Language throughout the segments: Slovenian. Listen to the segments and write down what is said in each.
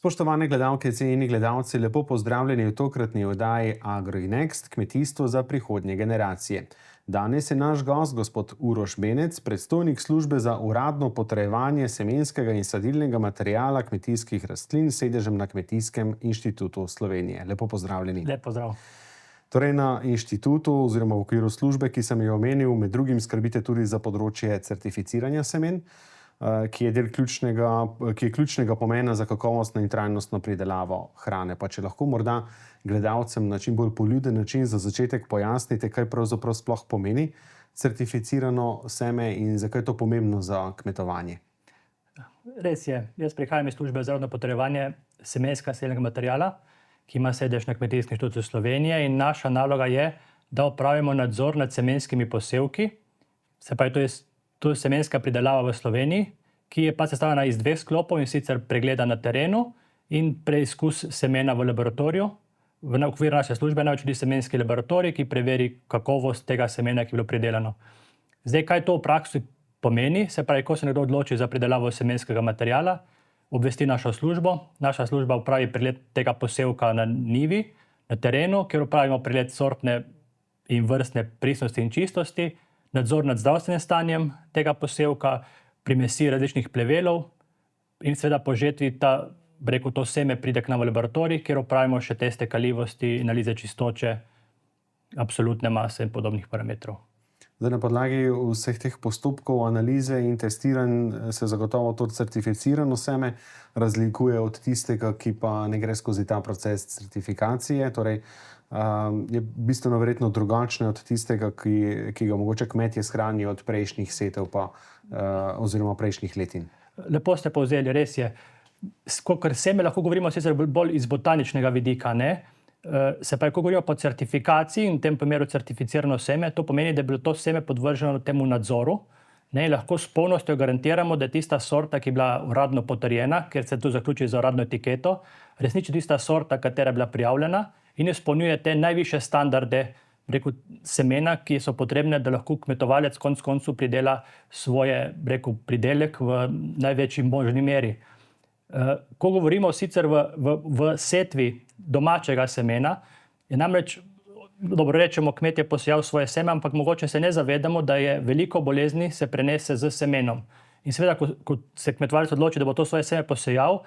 Spoštovane gledalke, cenjeni gledalci, lepo pozdravljeni v tokratni oddaji AgroInnext, kmetijstvo za prihodnje generacije. Danes je naš gost, gospod Uroš Benec, predstojnik službe za uradno potrjevanje semenskega in sadilnega materiala kmetijskih rastlin s sedežem na Kmetijskem inštitutu Slovenije. Lepo pozdravljeni. Lep pozdrav. Torej na inštitutu oziroma v okviru službe, ki sem jo omenil, med drugim skrbite tudi za področje certificiranja semen, ki je ključnega pomena za kakovostno in trajnostno pridelavo hrane. Pa če lahko morda gledalcem na čim bolj poljuden način za začetek pojasnite, kaj pravzaprav sploh pomeni certificirano seme in zakaj je to pomembno za kmetovanje. Res je. Jaz prihajam iz službe za uradno potrjevanje semenskega in sadilnega materiala, ki ima sedež na Kmetijskem inštitutu Slovenije, in naša naloga je, da opravimo nadzor nad semenskimi posevki. Se pravi, to je semenska pridelava v Sloveniji, ki je pa sestavljena iz dveh sklopov, in sicer pregleda na terenu in preizkus semena v laboratoriju. V okviru naše službe je največ tudi semenski laboratorij, ki preveri kakovost tega semena, ki je bilo pridelano. Zdaj, kaj to v praksi pomeni? Se pravi, ko se nekdo odloči za pridelavo semenskega materiala, obvesti našo službo. Naša služba opravi pregled tega posevka na njivi, na terenu, kjer opravimo pregled sortne in vrstne pristnosti in čistosti, nadzor nad zdravstvenim stanjem tega posevka, primesi različnih plevelov in seveda po žetvi to seme pride k nam v laboratorij, kjer opravimo še teste kaljivosti, analize čistoče, absolutne mase in podobnih parametrov. Zdaj, na podlagi vseh teh postopkov, analize in testiranj se zagotovo to certificirano seme razlikuje od tistega, ki pa ne gre skozi ta proces certifikacije. Torej, je bistveno verjetno drugačno od tistega, ki ga mogoče kmetje shranijo od prejšnjih setev oziroma prejšnjih letin. Lepo ste povzeli, res je. Kakor seme lahko govorimo sicer bolj iz botaničnega vidika, ne? Se pravi, ko govorimo po certifikaciji, in v tem primeru certificirano seme, to pomeni, da je bilo to seme podvrženo temu nadzoru, ne? Lahko s polnostjo garantiramo, da je tista sorta, ki je bila uradno potrjena, ker se tu zaključi za uradno etiketo, resnično tista sorta, katera je bila prijavljena in izpolnjuje te najvišje standarde semena, ki so potrebne, da lahko kmetovalec konec koncev pridela svoje pridelek v največji možni meri. Ko govorimo sicer v setvi domačega semena, je namreč, dobro rečemo, kmet je posejal svoje seme, ampak mogoče se ne zavedamo, da je veliko bolezni se prenese z semenom. In seveda, ko se kmetovalec odloči, da bo to svoje seme posejal,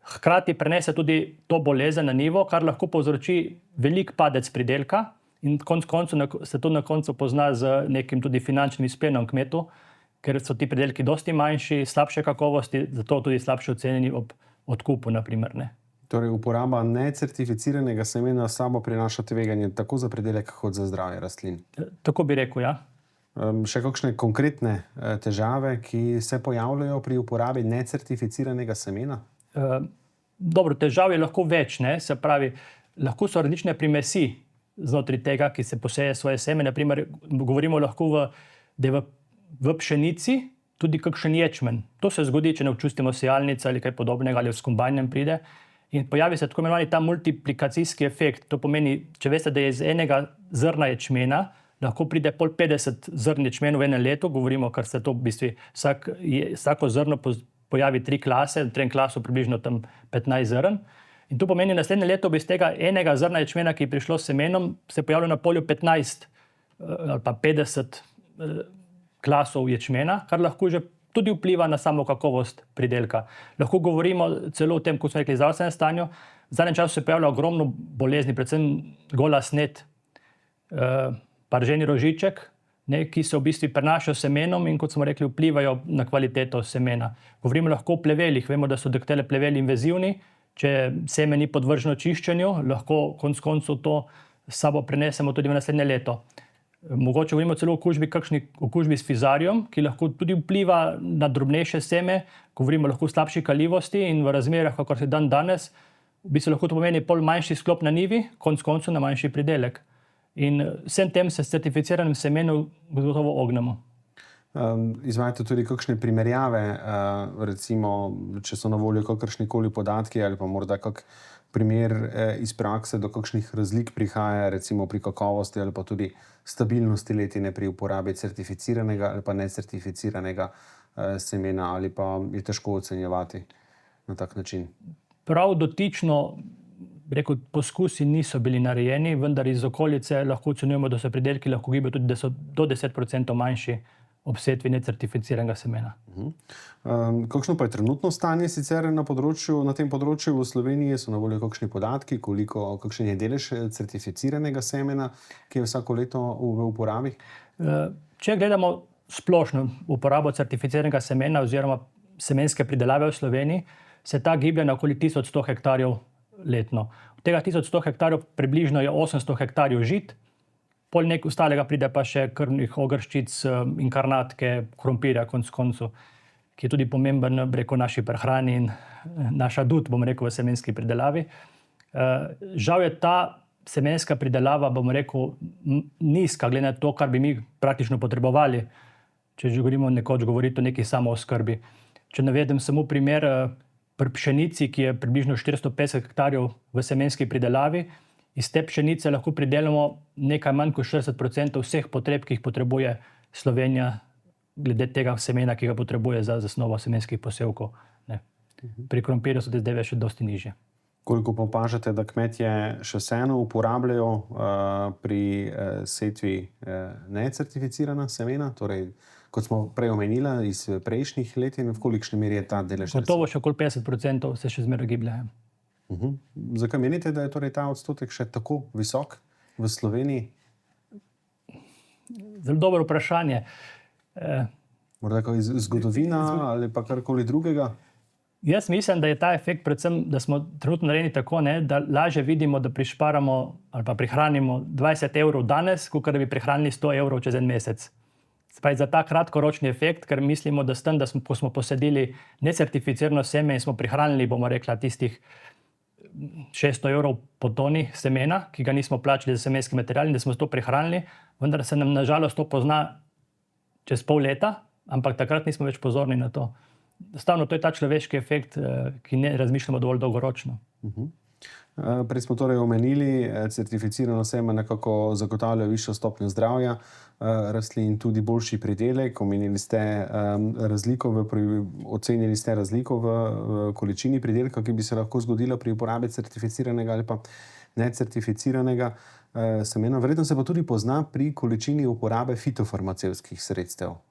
hkrati prenese tudi to bolezen na njivo, kar lahko povzroči velik padec pridelka, in konec koncev se to na koncu pozna z nekim tudi finančnim izplenom kmetu, ker so ti pridelki dosti manjši, slabše kakovosti, zato tudi slabše ocenjeni ob odkupu, na primer, ne. Torej, uporaba necertificiranega semena samo prinaša tveganje tako za pridelek kot za zdravje rastlin. Tako bi rekel, ja. Še kakšne konkretne težave, ki se pojavljajo pri uporabi necertificiranega semena? Dobro, težav je lahko več, ne. Se pravi, lahko so različne primesi znotraj tega, ki se poseje svoje seme. Na primer, govorimo lahko, da je v pšenici tudi kakšen ječmen. To se zgodi, če ne očistimo sejalnice ali kaj podobnega, ali v kombajnem pride. In pojavi se tako imenovani ta multiplikacijski efekt. To pomeni, če veste, da je iz enega zrna ječmena lahko pride 50 zrn ječmena v enem letu, govorimo, kar se to v bistvu vsako zrno pojavi 3 klase, v 3 klasu približno tam 15 zrn. In to pomeni, naslednje leto bi iz tega enega zrna ječmena, ki je prišlo s semenom, se pojavilo na polju 15 ali pa 50 klasov ječmena, kar lahko že tudi vpliva na samo kakovost pridelka. Lahko govorimo celo o tem, kot smo rekli, zdravstvenem stanju. V zadnjem času se pojavlja ogromno bolezni, predvsem gola snet, parženi rožiček, ne, ki se v bistvu prenašajo semenom in, kot smo rekli, vplivajo na kvaliteto semena. Govorimo lahko o plevelih. Vemo, da so tele pleveli invazivni. Če seme ni podvrženo čiščenju, lahko konec koncev to s sabo prenesemo tudi v naslednje leto. Mogoče govorimo celo o okužbi s fizarijem, ki lahko tudi vpliva na drobnejše seme. Govorimo lahko o slabši kaljivosti in v razmerah, kakor se danes, v bistvu lahko to pomeni pol manjši sklop na njivi, konec koncev na manjši pridelek. In vsem tem se s certificiranim semenom gotovo ognemo. Izvajate tudi kakšne primerjave, recimo, če so na voljo kakršnikoli podatki ali pa morda kak primer iz prakse, do kakšnih razlik prihaja, recimo pri kakovosti ali pa tudi stabilnosti letine pri uporabi certificiranega ali pa necertificiranega semena, ali pa je težko ocenjevati na tak način? prav dotično, rekel, poskusi niso bili narejeni, vendar iz okolice lahko ocenjujemo, da so pridelki lahko gibajo tudi, da so do 10% manjši ob setvi necertificiranega semena. Kakšno pa je trenutno stanje sicer na tem področju v Sloveniji? So na voljo kakšni podatki, kakšen je delež certificiranega semena, ki je vsako leto v uporabi? Če gledamo splošno uporabo certificiranega semena oziroma semenske pridelave v Sloveniji, se ta giblje na okoli 1100 hektarjev letno. Od tega 1100 hektarjev približno je 800 hektarjev žit, pol nekaj ostalega pride pa še krmnih ogrščic, inkarnatke, krompirja konec koncev, ki je tudi pomemben naši prehrani in naš adut, bom rekel, v semenski pridelavi. Žal je ta semenska pridelava, bom rekel, nizka, glede na to, kar bi mi praktično potrebovali, če že nekoč govoriti o neki samooskrbi. Če navedem samo primer pri pšenici, ki je približno 450 hektarjev v semenski pridelavi, iz te pšenice lahko pridelamo nekaj manj kot 40% vseh potreb, ki jih potrebuje Slovenija, glede tega semena, ki ga potrebuje za zasnovo semenskih posevkov. Pri krompirju so te zdaj še dosti nižje. Koliko pa opažate, da kmetje še vseeno uporabljajo pri setvi necertificirana semena? Torej, kot smo prej omenili iz prejšnjih let, in v kolikšni meri je ta delež? Gotovo še okoli 50% se še zmeraj giblje. Zakaj menite, da je torej ta odstotek še tako visok v Sloveniji? Zelo dobro vprašanje. Morda zgodovina ali pa karkoli drugega? Jaz mislim, da je ta efekt predvsem, da smo trenutno narejeni tako, da lažje vidimo, da prišparamo ali pa prihranimo 20 evrov danes, kot da bi prihranili 100 evrov čez en mesec. Za ta kratkoročni efekt, ker mislimo, da s tem, ko smo posadili necertificirano seme in smo prihranili, bomo rekla, tistih 600 evrov po toni semena, ki ga nismo plačali za semenski material, in da smo to prihranili, vendar se nam nažalost to pozna čez pol leta, ampak takrat nismo več pozorni na to. Stavno, to je ta človeški efekt, ki ne razmišljamo dovolj dolgoročno. Prej smo torej omenili, certificirano seme nekako zagotavlja višjo stopnjo zdravja rastlin, tudi boljši pridelek. Ocenili ste razliko v količini pridelka, ki bi se lahko zgodila pri uporabi certificiranega ali pa necertificiranega semena. Verjetno se pa tudi pozna pri količini uporabe fitofarmacevtskih sredstev.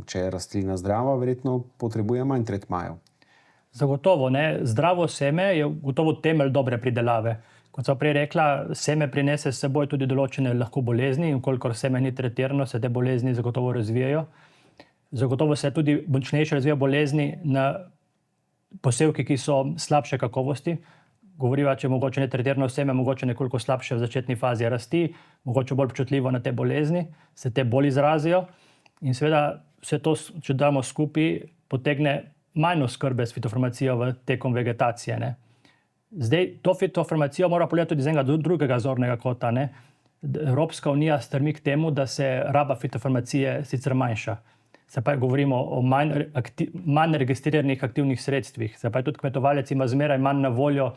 Če je rastlina zdrava, verjetno potrebuje manj tretmajev. Zagotovo, zdravo seme je gotovo temelj dobre pridelave. Kot sem prej rekla, seme prinese s seboj tudi določene lahko bolezni, in kolikor seme ni tretirano, se te bolezni zagotovo razvijajo. Zagotovo se tudi močnejše razvijajo bolezni na posevki, ki so slabše kakovosti. Govoriva, če mogoče netretirano seme, mogoče nekoliko slabše v začetni fazi rasti, mogoče bolj občutljivo na te bolezni, se te bolj izrazijo. In seveda vse to, če damo skupaj, potegne manj oskrbe s fitofarmacijo tekom vegetacije. Zdaj, to fitofarmacijo mora pogledati tudi z enega drugega zornega kota. Evropska unija strmi k temu, da se raba fitofarmacije sicer manjša. Se pravi, govorimo o manj registriranih aktivnih sredstvih. Se pravi, tudi kmetovalec ima zmeraj manj na voljo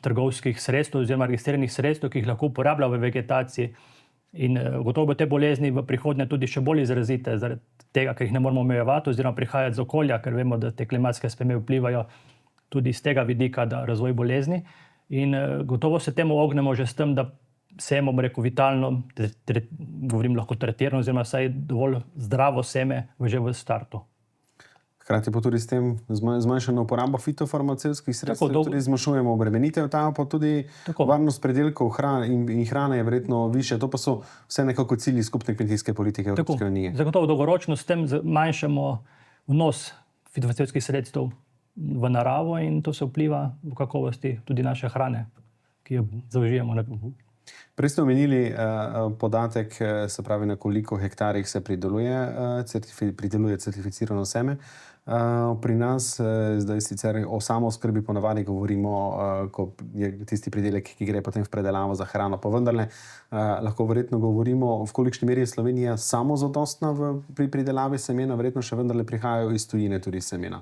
trgovskih sredstev oziroma registriranih sredstev, ki jih lahko uporablja v vegetaciji. In gotovo te bolezni v prihodnje tudi še bolj izrazite, zaradi tega, ker jih ne moramo omejevati oziroma prihajati z okolja, ker vemo, da te klimatske spremembe vplivajo tudi iz tega vidika, da razvoj bolezni. In gotovo se temu ognemo že s tem, da sejemo, vitalno, govorim lahko tretirano, oziroma vsaj dovolj zdravo seme že v startu. Hkrati pa tudi s tem zmanjšano uporabo fitofarmacevtskih sredstev, tudi zmanjšujemo obremenitev, pa tudi varnost pridelkov in hrane je verjetno višja. To pa so vse nekako cilji skupne kmetijske politike Evropske unije. Zagotovo dolgoročno s tem zmanjšamo vnos fitofarmacevtskih sredstev v naravo in to se vpliva v kakovosti tudi naše hrane, ki jo zaužijemo. Prej ste omenili podatek, se pravi, na koliko hektarjih se prideluje certificirano seme. Pri nas zdaj sicer o samooskrbi ponavadi govorimo, ko je tisti pridelek, ki gre potem v predelavo za hrano, pa vendarle lahko verjetno govorimo, v kolikšni meri je Slovenija samozadostna pri pridelavi semena, verjetno še vendarle prihajajo iz tujine tudi semena.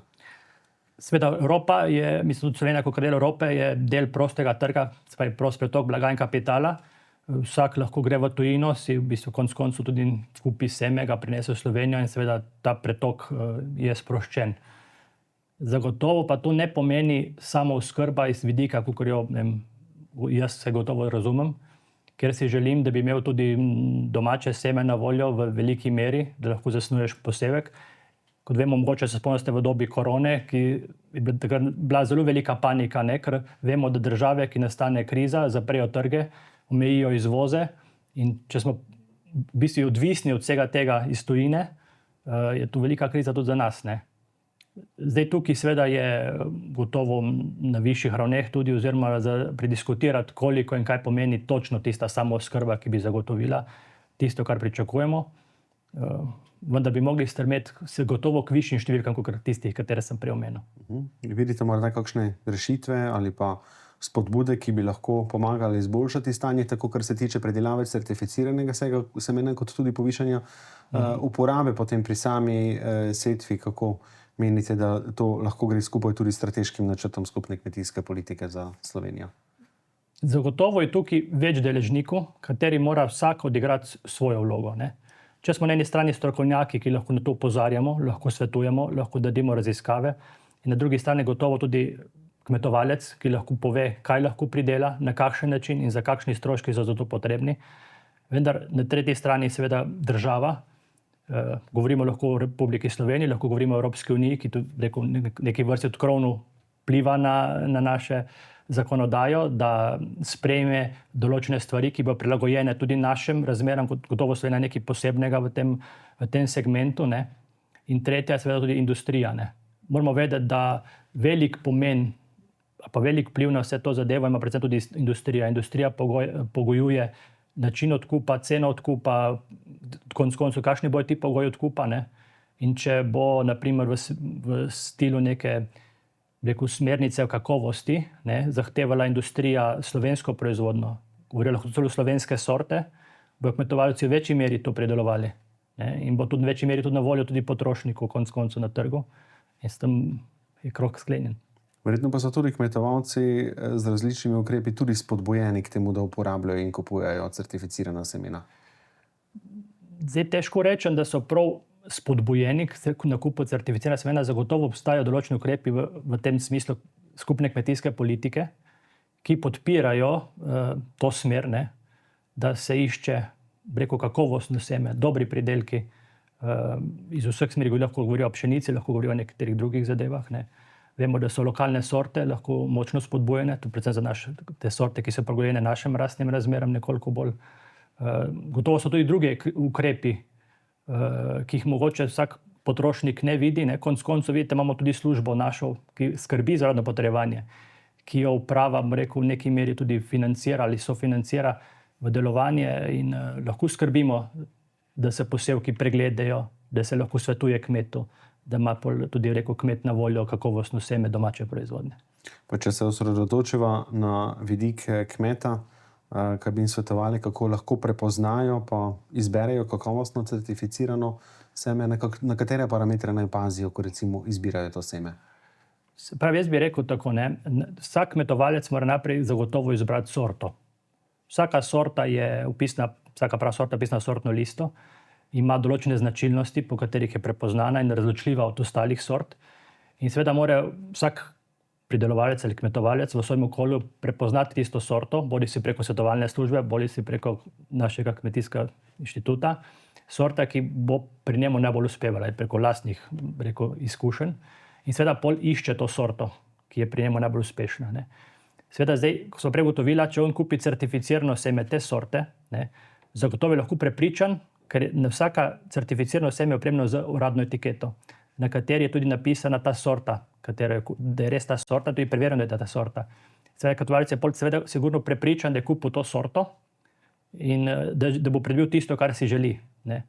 Sveda Evropa je, mislim, tudi Slovenija, kot del Evrope, je del prostega trga, se pravi prost pretok blaga in kapitala. Vsak lahko gre v tujino, si v bistvu konec koncev tudi kupi seme, ga prinese v Slovenijo in seveda ta pretok je sproščen. Zagotovo pa to ne pomeni samo oskrba iz vidika, kakor jo jaz se gotovo razumem, ker si želim, da bi imel tudi domače seme na voljo v veliki meri, da lahko zasnuješ posevek. Kot vemo, mogoče se spomnite v dobi korone, ki je bila zelo velika panika, ne? Ker vemo, da države, ki nastane kriza, zaprejo trge, omejijo izvoze in če smo v bistvu odvisni od vsega tega iz tujine, je tu velika kriza tudi za nas, ne? Zdaj tukaj seveda je gotovo na višjih ravneh tudi oziroma prediskutirati, koliko in kaj pomeni točno tista samooskrba, ki bi zagotovila tisto, kar pričakujemo. Vendar bi mogli strmeti se gotovo k višjim številkam, kot tistih, katere sem prej omenil. Vidite morda kakšne rešitve ali pa spodbude, ki bi lahko pomagali izboljšati stanje, tako kar se tiče predelave certificiranega semena, kot tudi povišanja uporabe potem pri sami setvi, kako menite, da to lahko gre skupaj tudi s strateškim načrtom skupne kmetijske politike za Slovenijo? Zagotovo je tukaj več deležnikov, kateri mora vsak odigrati svojo vlogo, ne? Če smo na eni strani strokovnjaki, ki lahko na to opozarjamo, lahko svetujemo, lahko naredimo raziskave, in na drugi strani gotovo tudi kmetovalec, ki lahko pove, kaj lahko pridela, na kakšen način in za kakšni stroški so za to potrebni. Vendar na tretji strani seveda država, govorimo lahko o Republiki Sloveniji, lahko govorimo o Evropski uniji, ki tudi neki vrsti odkrovno vpliva na naše zakonodajo, da sprejme določene stvari, ki bodo prilagojene tudi našim razmeram, gotovo Slovenija nekaj posebnega v tem segmentu, ne. In tretja je seveda tudi industrija, ne. Moramo vedeti, da velik pomen pa velik vpliv na vse to zadevo ima predvsem tudi industrija. Industrija pogojuje način odkupa, ceno odkupa, konec koncev, kakšni bodo ti pogoji odkupa, ne. In če bo na primer v stilu neke smernice o kakovosti, ne, zahtevala industrija slovensko proizvodnjo, govorijo lahko celo slovenske sorte, bodo kmetovalci v večji meri to pridelovali, ne, in bo tudi v večji meri tudi na voljo tudi potrošniku konec koncev na trgu in s tem je krog sklenjen. Verjetno pa so tudi kmetovalci z različnimi ukrepi tudi spodbujeni k temu, da uporabljajo in kupujejo certificirana semena. Zdaj težko rečem, da so prav spodbujeni k nakupu certificirana semena, zagotovo obstajajo določeni ukrepi v tem smislu skupne kmetijske politike, ki podpirajo to smer, ne, da se išče kakovostno seme, dobri pridelki iz vseh smeri, lahko govorijo o pšenici, lahko govorijo o nekaterih drugih zadevah, ne. Vemo, da so lokalne sorte lahko močno spodbujene, tudi predvsem za te sorte, ki so prilagojene našim rastnim razmeram nekoliko bolj. Gotovo so tudi drugi ukrepi, ki jih mogoče vsak potrošnik ne vidi, ne. Konec koncev vidite, imamo tudi službo našo, ki skrbi za rodno potrebovanje, ki jo uprava, v neki meri tudi financira ali sofinancira v delovanje in lahko skrbimo, da se posevki pregledajo, da se lahko svetuje kmetu, da ima tudi kmet na voljo kakovostno seme domače proizvodnje. Pa če se osredotočiva na vidik kmeta, kaj bi jim svetovali, kako lahko prepoznajo pa izberejo kakovostno certificirano seme, na katere parametre naj pazijo, ko recimo izbirajo to seme? Se pravi, jaz bi rekel tako, ne, vsak kmetovalec mora najprej zagotovo izbrati sorto. Vsaka sorta je vpisna, vsaka prava sorta je vpisna v sortno listo, ima določene značilnosti, po katerih je prepoznana in razločljiva od ostalih sort. In seveda mora vsak pridelovalec ali kmetovalec v svojem okolju prepoznati tisto sorto, bodisi preko svetovalne službe, bodisi preko našega kmetijskega inštituta, sorta, ki bo pri njemu najbolj uspevala, preko lastnih izkušenj. In seveda pol išče to sorto, ki je pri njemu najbolj uspešna, ne. Seveda zdaj, ko smo prej ugotovili, če on kupi certificirano seme te sorte, ne, zagotovo je lahko prepričan, ker je vsaka certificirano seme opremljeno z uradno etiketo, na kateri je tudi napisana ta sorta, da je res ta sorta, tudi preverjeno, da je ta sorta. Seveda, kmetovalec je seveda sigurno prepričan, da je kupil to sorto in da bo pridobil tisto, kar si želi, ne.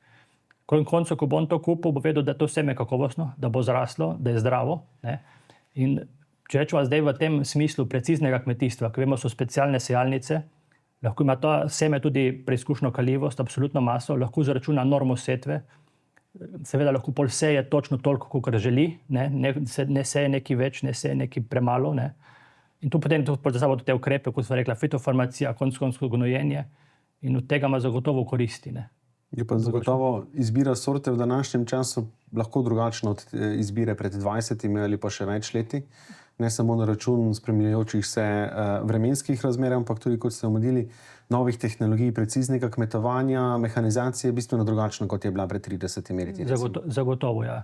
Koncu, ko bo on to kupil, bo vedel, da je to seme kakovostno, da bo zraslo, da je zdravo, ne. In če rečemo zdaj v tem smislu preciznega kmetijstva, ki vemo, so specialne sejalnice, lahko ima to seme tudi preizkušeno kaljivost, absolutno maso, lahko zaračuna normo setve, seveda lahko pol seje točno toliko, kolikor želi, ne seje nekaj več, ne seje nekaj premalo, ne. In tu potem za sabo te ukrepe, kot smo rekla, fitofarmacija, končno gnojenje in od tega ima zagotovo koristi, ne. Je pa zagotovo izbira sorte v današnjem času lahko drugačna od izbire pred 20 ali pa še več leti. Ne samo na račun spreminjajočih se vremenskih razmer, ampak tudi, kot ste omenili, novih tehnologij, preciznega kmetovanja, mehanizacije bistveno drugačna, kot je bila pred 30 leti. Zagotovo, ja.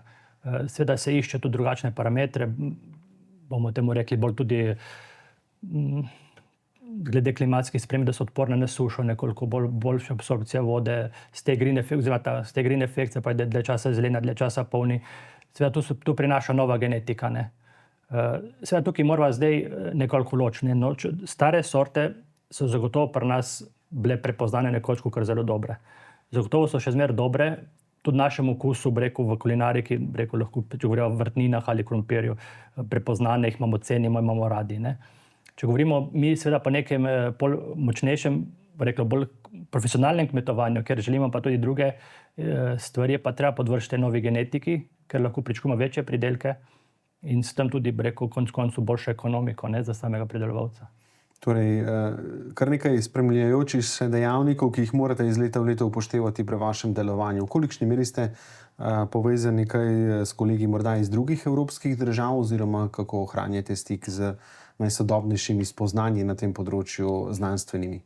Seveda se išče tudi drugačne parametre, bomo temu rekli bolj tudi glede klimatskih sprememb, da so odporne na sušo, nekoliko boljša absorpcija vode, stay-green efekt, se pravi, da dlje časa zelena, dlje časa polni. Seveda tu prinaša nova genetika, ne. Seveda tukaj moramo zdaj nekoliko ločiti. No, stare sorte so zagotovo pri nas bile prepoznane nekoč kot zelo dobre. Zagotovo so še zmeraj dobre, tudi našemu okusu, v kulinariki, lahko, če govorimo o vrtninah ali krompirju, prepoznane, jih imamo, cenimo, imamo radi, ne. Če govorimo mi seveda po nekem močnejšem, bolj profesionalnem kmetovanju, ker želimo pa tudi druge stvari, pa treba podvršiti novi genetiki, ker lahko pričakujemo večje pridelke in s tem tudi, konec koncev, boljšo ekonomiko, ne, za samega pridelovalca. Torej, kar nekaj spremljajočih se dejavnikov, ki jih morate iz leta v leto upoštevati pri vašem delovanju. V kolikšni meri ste povezani kaj s kolegi morda iz drugih evropskih držav oziroma kako ohranjate stik z najsodobnejšimi spoznanji na tem področju znanstvenimi?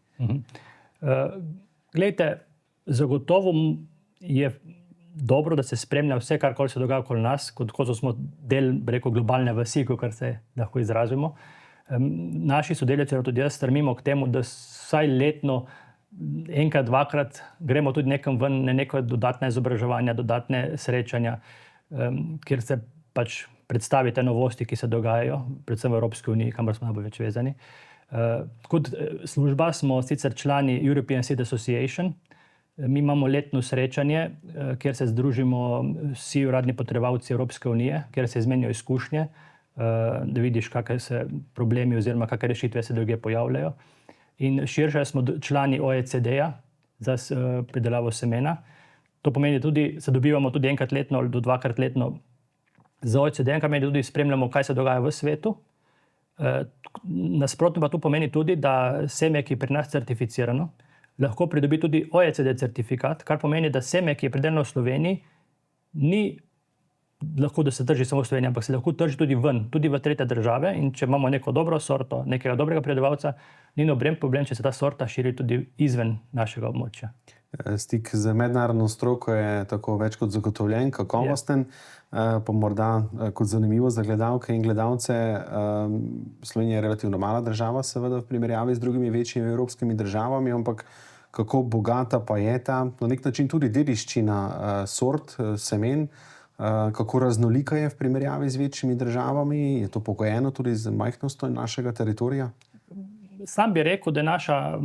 Glejte, zagotovo je dobro, da se spremlja vse, kar se dogaja okoli nas, kot smo del, globalne vasi, kar se lahko izrazimo. Naši sodelavci, tudi jaz, stremimo k temu, da vsaj letno enkrat, dvakrat gremo tudi nekam ven na neko dodatne izobraževanja, dodatne srečanja, kjer se pač predstavi te novosti, ki se dogajajo, predvsem v Evropski uniji, kamor smo najbolj več vezani. Kot služba smo sicer člani European Seed Association. Mi imamo letno srečanje, kjer se združimo vsi uradni potrebovalci Evropske unije, kjer se izmenjajo izkušnje, da vidiš, kakšne se problemi oziroma kakšne rešitve se drugje pojavljajo. In širše smo člani OECD-ja za pridelavo semena. To pomeni tudi, se dobivamo tudi enkrat letno ali do dvakrat letno z OECD-jem, kar pomeni tudi spremljamo, kaj se dogaja v svetu. Nasprotno pa to pomeni tudi, da seme, ki je pri nas certificirano, lahko pridobi tudi OECD certifikat, kar pomeni, da seme, ki je pridelano v Sloveniji, ni lahko, da se trži samo v Sloveniji, ampak se lahko trži tudi ven, tudi v tretje države. In če imamo neko dobro sorto, nekega dobrega pridelovalca, ni noben problem, če se ta sorta širi tudi izven našega območja. Stik z mednarodno stroko je tako več kot zagotovljen, kakovosten. Pa morda kot zanimivo za gledalke in gledalce, Slovenija je relativno mala država, seveda v primerjavi z drugimi večjimi evropskimi državami, ampak kako bogata pa je ta na nek način tudi dediščina sort, semen, kako raznolika je v primerjavi z večjimi državami, je to pogojeno tudi z majhnostjo našega teritorija? Sam bi rekel, da je naša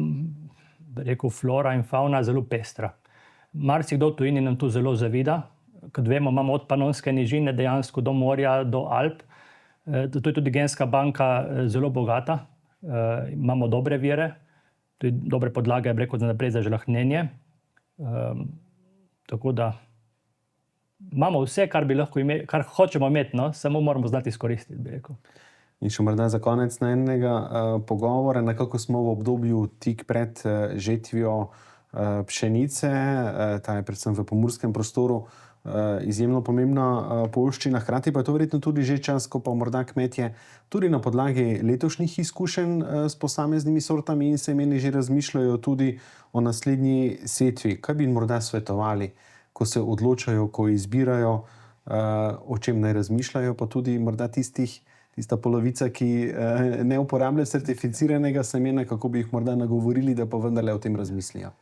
flora in fauna zelo pestra. Marsikdo v tujini nam tu zelo zavida. Kot vemo, imamo od Panonske nižine dejansko do morja, do Alp. To je tudi genska banka zelo bogata. Imamo dobre vire, tudi dobre podlage, za naprej za žlahtnjenje. Tako da imamo vse, kar bi lahko imeli, kar hočemo imeti, no? Samo moramo znati izkoristiti, bi rekel. In še morda za konec enega pogovora, nekako smo v obdobju tik pred žetvijo pšenice, ta je predvsem v pomurskem prostoru izjemno pomembna poljščina, hkrati pa je to verjetno tudi že čas, ko pa morda kmetje tudi na podlagi letošnjih izkušenj s posameznimi sortami in semeni že razmišljajo tudi o naslednji setvi. Kaj bi morda svetovali, ko se odločajo, ko izbirajo, o čem naj razmišljajo, pa tudi morda tista polovica, ki ne uporablja certificiranega semena, kako bi jih morda nagovorili, da pa vendarle o tem razmislijo?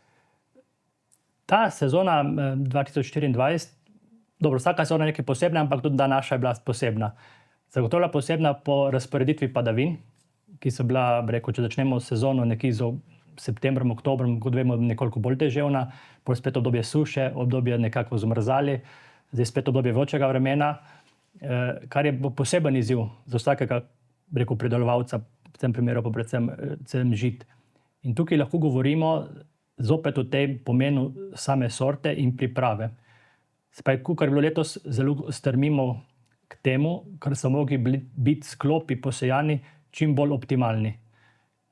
Ta sezona 2024, dobro, vsaka sezona je nekaj posebna, ampak tudi naša je bila posebna. Zagotovo je posebna po razporeditvi padavin, ki so bila, če začnemo sezono nekje z septembrom, oktobrom, kot vemo, nekoliko bolj deževna, potem spet obdobje suše, obdobje nekako zmrzali, zdaj spet obdobje vročega vremena, kar je poseben izziv za vsakega, pridelovalca, v tem primeru pa predvsem žit. In tukaj lahko govorimo zopet o tem pomenu same sorte in priprave. Kar je bilo letos, zelo strmimo k temu, kar so mogli biti sklopi posejani čim bolj optimalni.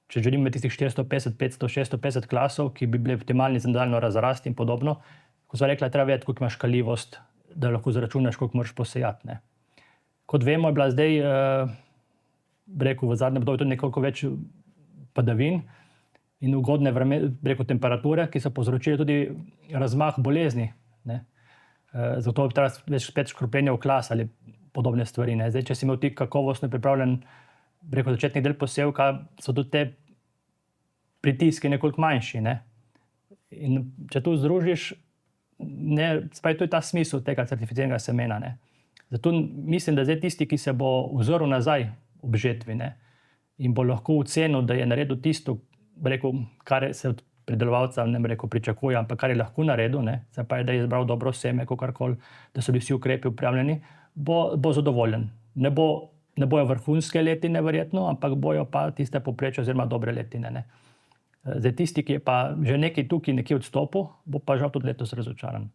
Če želimo tistih 450, 500, 650 klasov, ki bi bili optimalni za nadaljnjo razrast in podobno, ko so rekla, treba vedeti, koliko imaš kaljivost, da lahko zaračunaš, koliko moraš posejati. Ne. Kot vemo, je bila zdaj, v zadnjem obdobju tudi nekoliko več padavin in ugodne temperature, ki so povzročile tudi razmah bolezni. Ne. Zato je treba več spet škropljenja v klas ali podobne stvari. Ne. Zdaj, če si imel ti kakovostno pripravljen začetni del posevka, so tudi te pritiski nekoliko manjši. Ne. In če to združiš, to je ta smisel tega certificiranega semena. Ne. Zato mislim, da zdaj tisti, ki se bo ozrl nazaj ob žetvi, ne, in bo lahko ocenil, da je naredil tisto, kar se od pridelovalca pričakuje, ampak kar je lahko naredil, ne, se pa je, da je izbral dobro seme, kakorkoli, da so bili vsi ukrepi upravljeni, bo zadovoljen. Ne bojo vrhunske letine verjetno, ampak bojo pa tiste povprečje oziroma dobre letine. Ne. Zdaj tisti, ki je pa že nekaj tukaj nekje odstopil, bo pa žal tudi letos razočaran.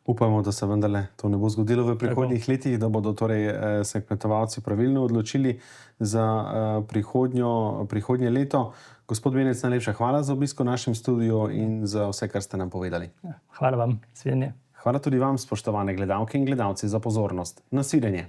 Upamo, da se vendarle to ne bo zgodilo v prihodnjih letih, da bodo torej se kmetovalci pravilno odločili za prihodnje leto. Gospod Benec, najlepša hvala za obisk v našem studiu in za vse, kar ste nam povedali. Hvala vam, svidenje. Hvala tudi vam, spoštovane gledalke in gledalci, za pozornost. Nasvidenje.